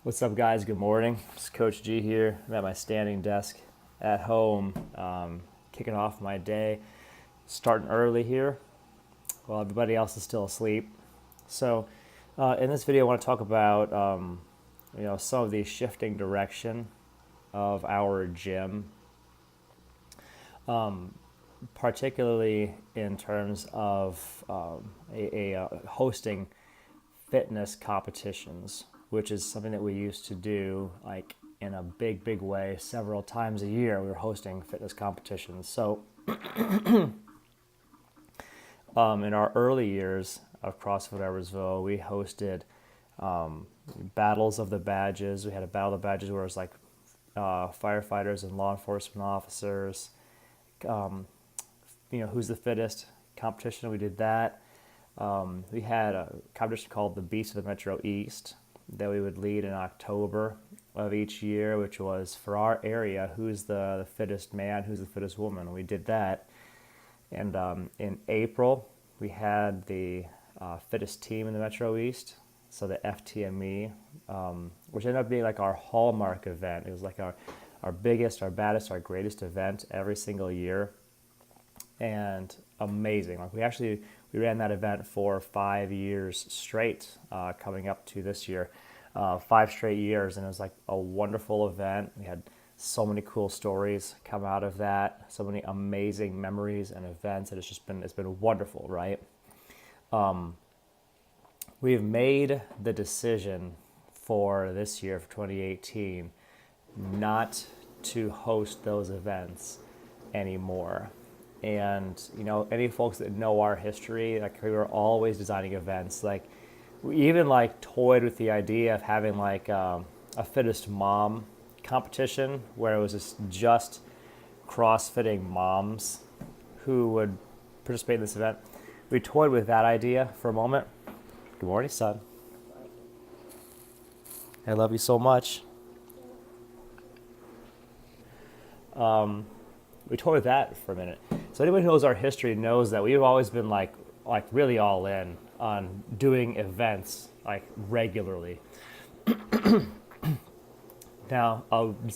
What's up, guys? Good morning. It's Coach G here. I'm at my standing desk at home, kicking off my day, starting early here while everybody else is still asleep. So, in this video, I want to talk about some of the shifting direction of our gym, particularly in terms of hosting fitness competitions, which is something that we used to do like in a big way several times a year. We were hosting fitness competitions. So in our early years of CrossFit Edwardsville, we hosted battles of the badges. We had a battle of the badges where it was like firefighters and law enforcement officers. Who's the fittest competition. We did that. We had a competition called the Beast of the Metro East that we would lead in October of each year, which was for our area, who's the fittest man, who's the fittest woman. We did that. And in April, we had the fittest team in the Metro East, so the FTME, which ended up being like our hallmark event. It was like our biggest, our baddest, our greatest event every single year. And amazing. Like we ran that event for 5 years straight, coming up to this year, 5 straight years, and it was like a wonderful event. We had so many cool stories come out of that, so many amazing memories and events, and it's been wonderful, right? We've made the decision for this year, for 2018, not to host those events anymore. And, any folks that know our history, like we were always designing events. Like we even like toyed with the idea of having like a fittest mom competition where it was just CrossFitting moms who would participate in this event. We toyed with that idea for a moment. Good morning, son. I love you so much. We toyed with that for a minute. So anyone who knows our history knows that we've always been like really all in on doing events like regularly. Now,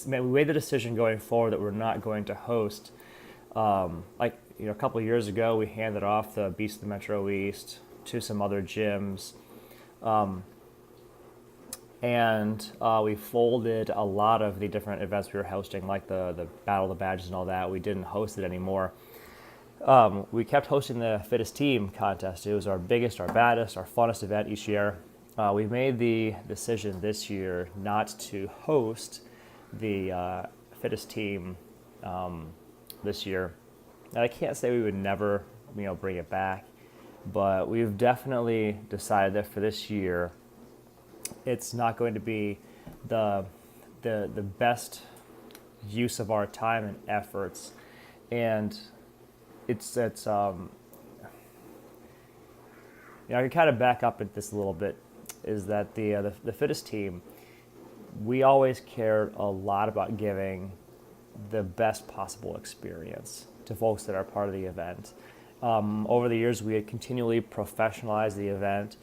we made the decision going forward that we're not going to host. A couple of years ago, we handed off the Beast of the Metro East to some other gyms. And we folded a lot of the different events we were hosting, like the Battle of the Badges and all that. We didn't host it anymore. We kept hosting the Fittest Team contest. It was our biggest, our baddest, our funnest event each year. We made the decision this year not to host the Fittest Team this year. And I can't say we would never, bring it back, but we've definitely decided that for this year, it's not going to be the best use of our time and efforts, and I can kind of back up at this a little bit. Is that the Fittest Team? We always cared a lot about giving the best possible experience to folks that are part of the event. Over the years, we had continually professionalized the event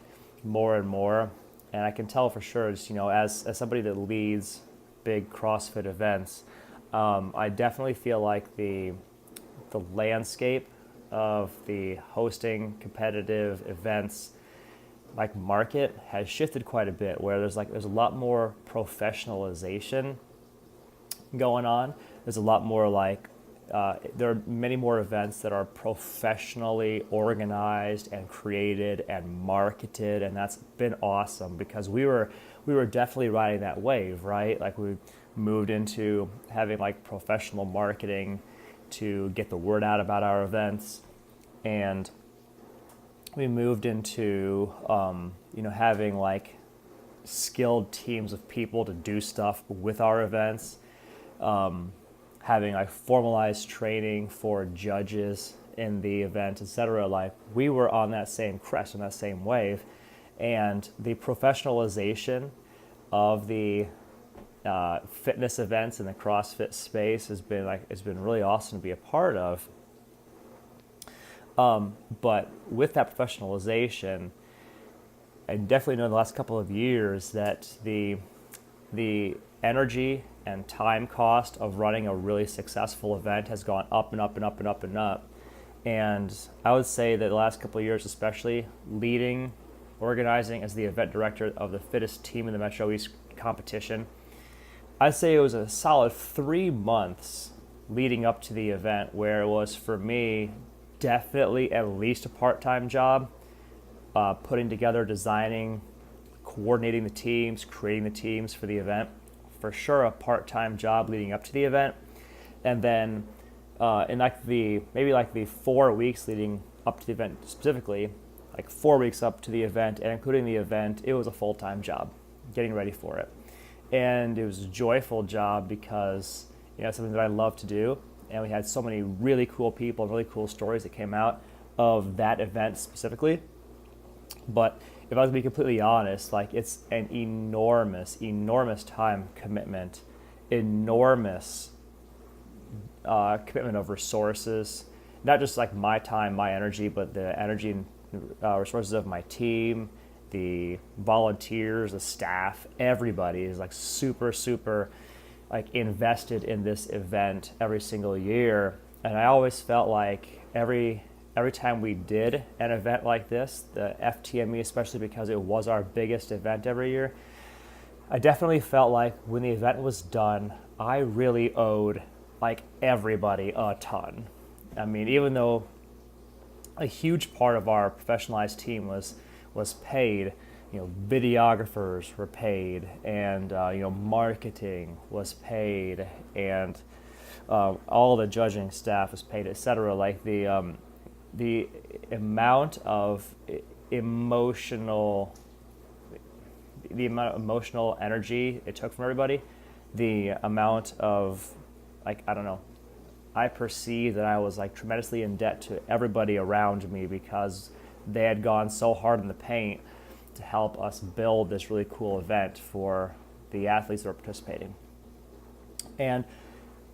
more and more. And I can tell for sure, as somebody that leads big CrossFit events, I definitely feel like the landscape of the hosting competitive events like market has shifted quite a bit, where there's a lot more professionalization going on. There's a lot more there are many more events that are professionally organized and created and marketed, and that's been awesome because we were definitely riding that wave, right? Like we moved into having like professional marketing to get the word out about our events, and we moved into having like skilled teams of people to do stuff with our events. Having like formalized training for judges in the event, etc. Like we were on that same crest, on that same wave, and the professionalization of the fitness events in the CrossFit space has been really awesome to be a part of. But with that professionalization, I definitely know in the last couple of years that the the energy and time cost of running a really successful event has gone up and up and up and up and up. And I would say that the last couple of years, especially organizing as the event director of the fittest team in the Metro East competition, I'd say it was a solid 3 months leading up to the event where it was, for me, definitely at least a part-time job, putting together, designing, coordinating the teams, creating the teams for the event. For sure a part-time job leading up to the event. And then in the 4 weeks leading up to the event specifically, like 4 weeks up to the event and including the event, it was a full-time job getting ready for it. And it was a joyful job because it's something that I love to do. And we had so many really cool people, really cool stories that came out of that event specifically. But if I was to be completely honest, like, it's an enormous, enormous time commitment, enormous commitment of resources, not just like my time, my energy, but the energy and resources of my team, the volunteers, the staff. Everybody is like super, super like invested in this event every single year. And I always felt like every time we did an event like this, the FTME, especially because it was our biggest event every year, I definitely felt like when the event was done, I really owed like everybody a ton. I mean, even though a huge part of our professionalized team was paid, videographers were paid, and marketing was paid, and all the judging staff was paid, etc. Like the amount of emotional energy it took from everybody, the amount of, like, I don't know, I perceived that I was like tremendously in debt to everybody around me because they had gone so hard in the paint to help us build this really cool event for the athletes that were participating. And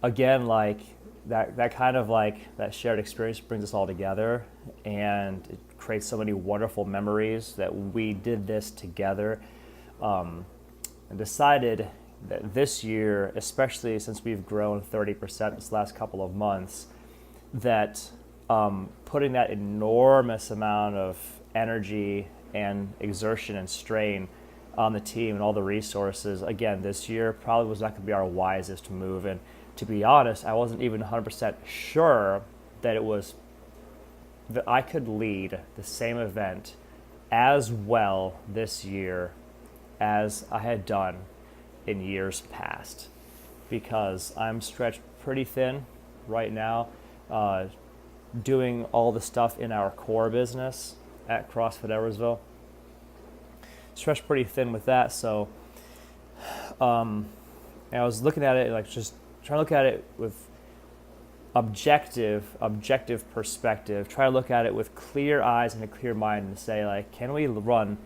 again, like that kind of like that shared experience brings us all together, and it creates so many wonderful memories that we did this together, and decided that this year, especially since we've grown 30% this last couple of months, that putting that enormous amount of energy and exertion and strain on the team and all the resources, again, this year probably was not going to be our wisest move. And to be honest, I wasn't even 100% sure that I could lead the same event as well this year as I had done in years past, because I'm stretched pretty thin right now, doing all the stuff in our core business at CrossFit Edwardsville. Stretched pretty thin with that, so and I was looking at it, like, just trying to look at it with objective perspective, try to look at it with clear eyes and a clear mind and say, like, can we run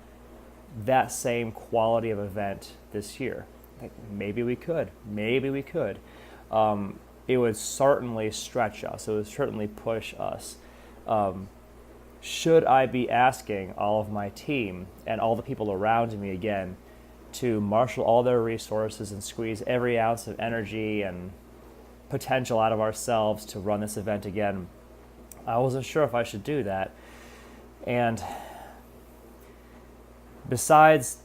that same quality of event this year? Like, maybe we could. It would certainly stretch us. It would certainly push us. Should I be asking all of my team and all the people around me again to marshal all their resources and squeeze every ounce of energy and potential out of ourselves to run this event again? I wasn't sure if I should do that. And besides,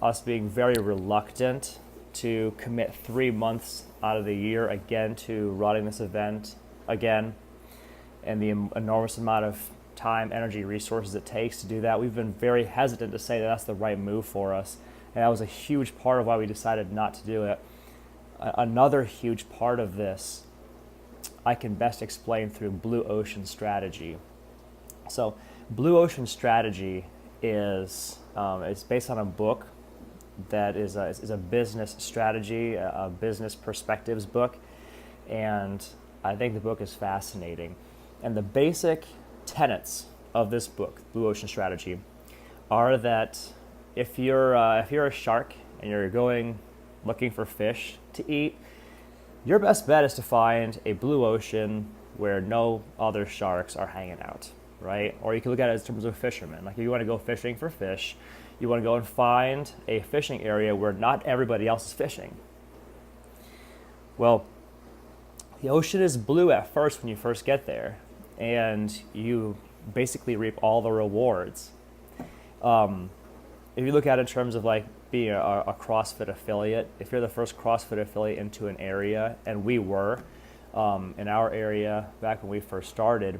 us being very reluctant to commit 3 months out of the year again to running this event again, and the enormous amount of time, energy, resources it takes to do that, we've been very hesitant to say that that's the right move for us. And that was a huge part of why we decided not to do it. Another huge part of this I can best explain through Blue Ocean Strategy. So Blue Ocean Strategy is it's based on a book that is a business strategy, a business perspectives book, and I think the book is fascinating. And the basic tenets of this book, Blue Ocean Strategy, are that if you're a shark and you're going looking for fish to eat, your best bet is to find a blue ocean where no other sharks are hanging out, right? Or you can look at it in terms of fishermen. Like, if you want to go fishing for fish, You want to go and find a fishing area where not everybody else is fishing. Well, the ocean is blue at first when you first get there, and you basically reap all the rewards. If you look at it in terms of like being a CrossFit affiliate, if you're the first CrossFit affiliate into an area, and we were in our area back when we first started,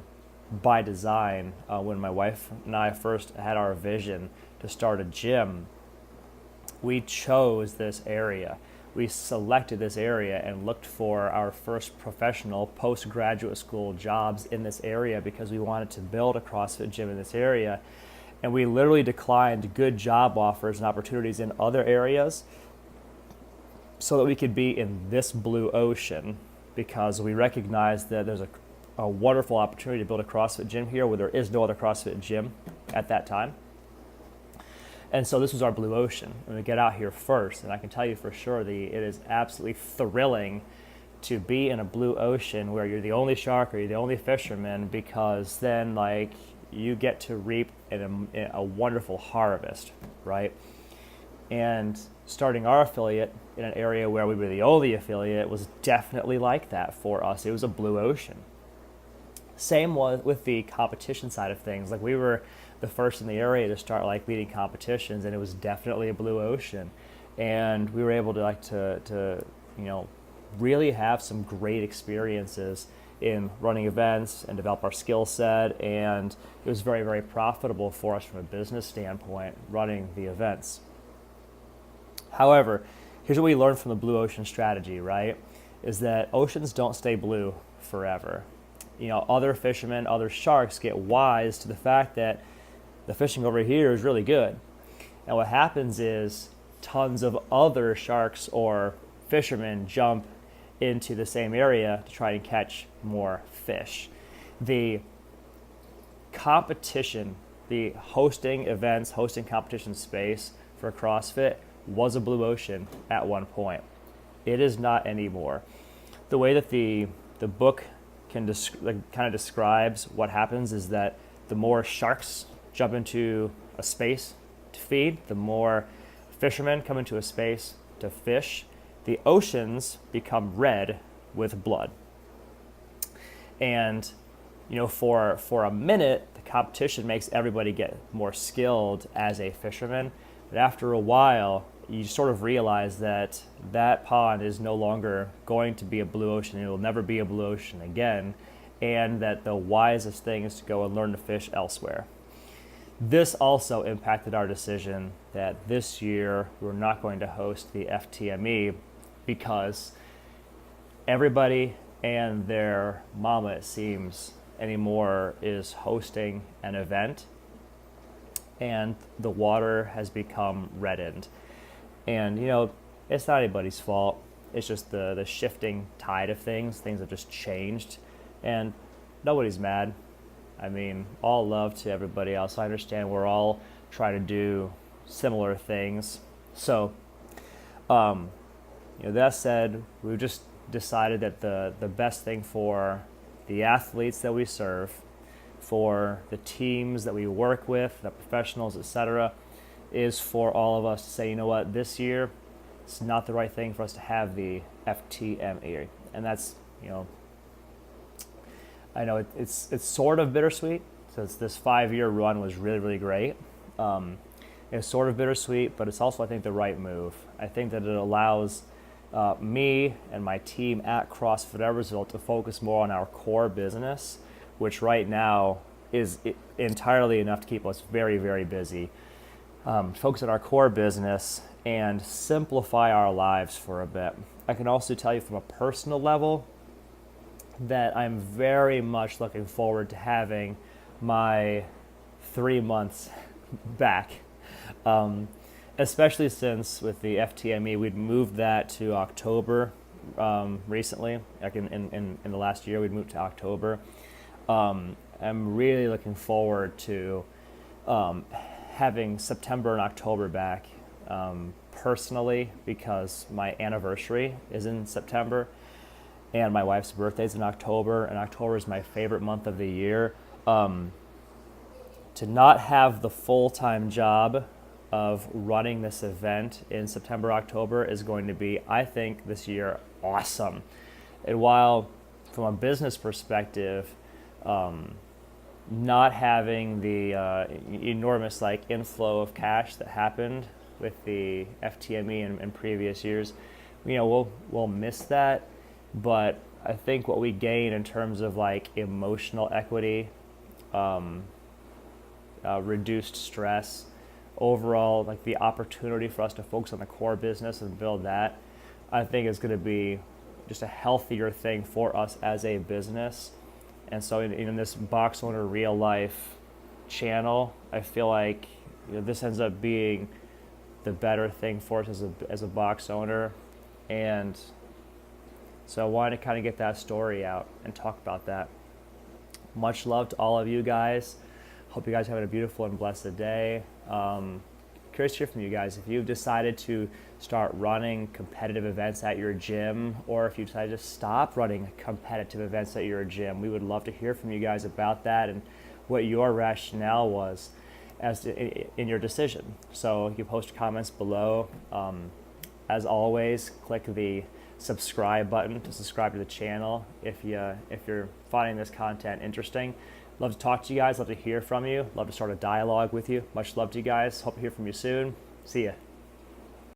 by design, when my wife and I first had our vision to start a gym, we chose this area. We selected this area and looked for our first professional postgraduate school jobs in this area because we wanted to build a CrossFit gym in this area. And we literally declined good job offers and opportunities in other areas so that we could be in this blue ocean, because we recognized that there's a wonderful opportunity to build a CrossFit gym here where there is no other CrossFit gym at that time. And so this was our blue ocean. And we get out here first, and I can tell you for sure it is absolutely thrilling to be in a blue ocean where you're the only shark or you're the only fisherman, because then like you get to reap a wonderful harvest, right? And starting our affiliate in an area where we were the only affiliate was definitely like that for us. It was a blue ocean. Same was with the competition side of things. Like we were the first in the area to start like leading competitions, and it was definitely a blue ocean. And we were able to really have some great experiences in running events and develop our skill set, and it was very, very profitable for us from a business standpoint running the events. However, here's what we learned from the blue ocean strategy, right? Is that oceans don't stay blue forever. Other fishermen, other sharks get wise to the fact that the fishing over here is really good. And what happens is tons of other sharks or fishermen jump into the same area to try and catch more fish. The competition, the hosting events, hosting competition space for CrossFit was a blue ocean at one point. It is not anymore. The way that the book kind of describes what happens is that the more sharks jump into a space to feed, the more fishermen come into a space to fish, the oceans become red with blood. And for a minute, the competition makes everybody get more skilled as a fisherman. But after a while, you sort of realize that pond is no longer going to be a blue ocean. It will never be a blue ocean again. And that the wisest thing is to go and learn to fish elsewhere. This also impacted our decision that this year we're not going to host the FTME because everybody and their mama, it seems, anymore is hosting an event, and the water has become reddened. And, it's not anybody's fault. It's just the shifting tide of things. Things have just changed, and nobody's mad. I mean, all love to everybody else. I understand we're all trying to do similar things. So, that said, we've just decided that the best thing for the athletes that we serve, for the teams that we work with, the professionals, etc., is for all of us to say, this year, it's not the right thing for us to have the FTME. And that's, I know it's sort of bittersweet. So this 5-year run was really, really great. It's sort of bittersweet, but it's also, I think, the right move. I think that it allows me and my team at CrossFit Eversville to focus more on our core business, which right now is entirely enough to keep us very, very busy. Focus on our core business and simplify our lives for a bit. I can also tell you from a personal level that I'm very much looking forward to having my 3 months back, especially since with the FTME, we'd moved that to October recently. Like in the last year, we'd moved to October. I'm really looking forward to having September and October back personally, because my anniversary is in September and my wife's birthday is in October, and October is my favorite month of the year. To not have the full-time job of running this event in September, October is going to be, I think, this year awesome. And while from a business perspective, not having the enormous like inflow of cash that happened with the FTME in previous years, we'll miss that. But I think what we gain in terms of like emotional equity, reduced stress, overall like the opportunity for us to focus on the core business and build that, I think is going to be just a healthier thing for us as a business. And so in this Box Owner Real Life channel, I feel like this ends up being the better thing for us as a box owner. And so I wanted to kind of get that story out and talk about that. Much love to all of you guys. Hope you guys are having a beautiful and blessed day. Curious to hear from you guys. If you've decided to start running competitive events at your gym, or if you decided to stop running competitive events at your gym, we would love to hear from you guys about that and what your rationale was in your decision. So you can post comments below. As always, click the subscribe button to subscribe to the channel if you're finding this content interesting. Love to talk to you guys. Love to hear from you. Love to start a dialogue with you. Much love to you guys. Hope to hear from you soon. See ya.